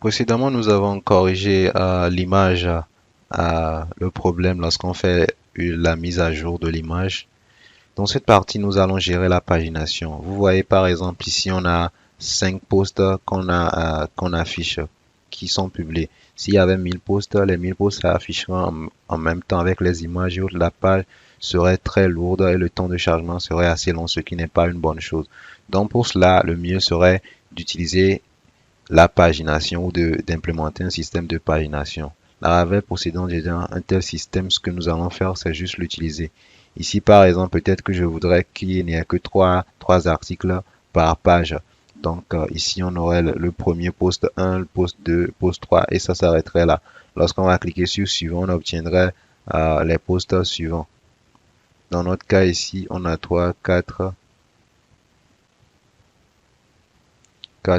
Précédemment, nous avons corrigé l'image, le problème lorsqu'on fait la mise à jour de l'image. Dans cette partie, nous allons gérer la pagination. Vous voyez par exemple ici, on a 5 posts qu'on affiche, qui sont publiés. S'il y avait 1000 posts, les 1000 posts s'afficheront en même temps avec les images et autres. La page serait très lourde et le temps de chargement serait assez long, ce qui n'est pas une bonne chose. Donc pour cela, le mieux serait d'utiliser la pagination ou d'implémenter un système de pagination. La Ravel possédant déjà un tel système, ce que nous allons faire, c'est juste l'utiliser. Ici, par exemple, peut-être que je voudrais qu'il n'y ait que trois articles par page. Donc, ici, on aurait le premier post 1, le post 2, post 3, et ça s'arrêterait là. Lorsqu'on va cliquer sur suivant, on obtiendrait les posts suivants. Dans notre cas ici, on a 3, 4,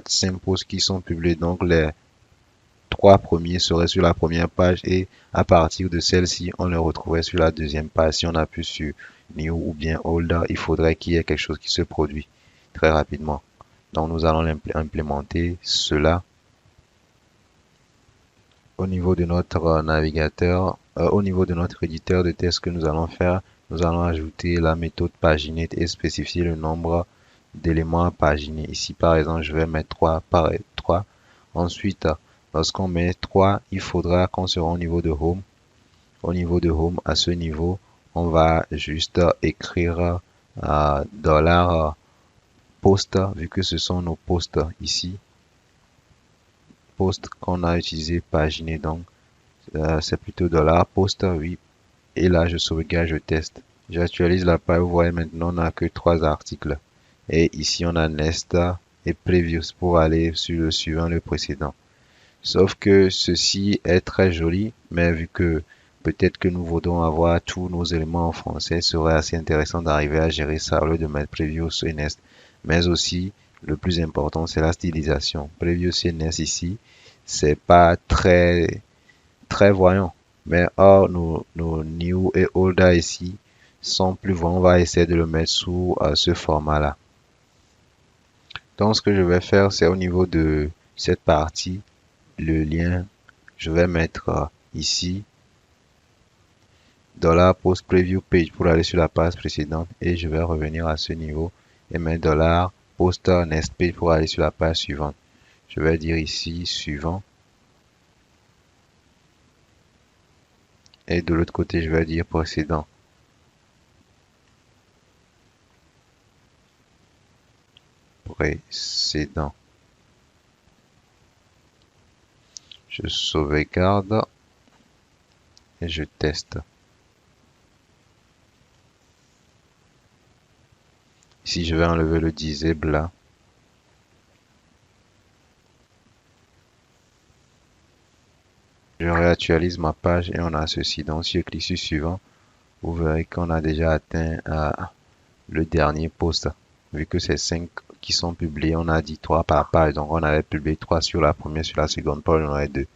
5 posts qui sont publiés. Donc, les 3 premiers seraient sur la première page et à partir de celle-ci, on les retrouverait sur la deuxième page. Si on appuie sur New ou bien Old, il faudrait qu'il y ait quelque chose qui se produit très rapidement. Donc, nous allons implémenter cela au niveau de notre navigateur, au niveau de notre éditeur de texte que nous allons faire. Nous allons ajouter la méthode paginate et spécifier le nombre d'éléments à paginer. Ici, par exemple, je vais mettre 3 par 3. Ensuite, lorsqu'on met 3, il faudra qu'on se rende au niveau de Home. Au niveau de Home, à ce niveau, on va juste écrire $post, vu que ce sont nos posts ici. Post qu'on a utilisé paginer, donc c'est plutôt $post, oui. Et là, je sauvegarde, je teste. J'actualise la page, vous voyez maintenant, on n'a que 3 articles. Et ici, on a Nest et Previous pour aller sur le suivant, le précédent. Sauf que ceci est très joli, mais vu que peut-être que nous voudrons avoir tous nos éléments en français, ce serait assez intéressant d'arriver à gérer ça au lieu de mettre Previous et Nest. Mais aussi, le plus important, c'est la stylisation. Previous et Nest ici, c'est pas très voyant. Mais or, nos New et Old ici sont plus voyants. On va essayer de le mettre sous ce format-là. Donc, ce que je vais faire, c'est au niveau de cette partie, le lien, je vais mettre ici $post preview page pour aller sur la page précédente et je vais revenir à ce niveau et mettre $post next page pour aller sur la page suivante. Je vais dire ici suivant et de l'autre côté je vais dire précédent. Précédent. Je sauvegarde et je teste. Ici, je vais enlever le disable là. Je réactualise ma page et on a ceci. Donc, si je clique sur suivant, vous verrez qu'on a déjà atteint le dernier post. Vu que c'est 5 qui sont publiés, on a dit 3 par page. Donc, on avait publié 3 sur la première, sur la seconde page, on en aurait 2.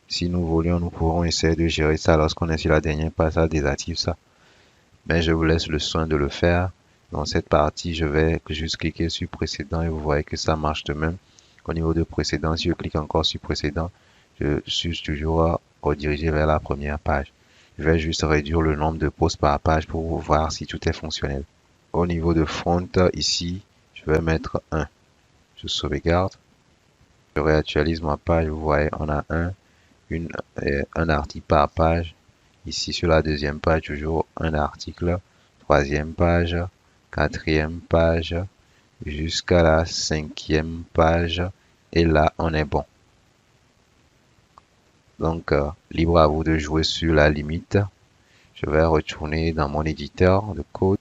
Si nous voulions, nous pourrons essayer de gérer ça lorsqu'on est sur la dernière page, ça désactive ça. Mais je vous laisse le soin de le faire. Dans cette partie, je vais juste cliquer sur précédent et vous voyez que ça marche de même. Au niveau de précédent, si je clique encore sur précédent, je suis toujours redirigé vers la première page. Je vais juste réduire le nombre de posts par page pour voir si tout est fonctionnel. Au niveau de front, ici, je vais mettre 1. Je sauvegarde. Je réactualise ma page. Vous voyez, on a un article par page. Ici, sur la deuxième page, toujours un article. Troisième page, quatrième page, jusqu'à la 5e page. Et là, on est bon. Donc, libre à vous de jouer sur la limite. Je vais retourner dans mon éditeur de code.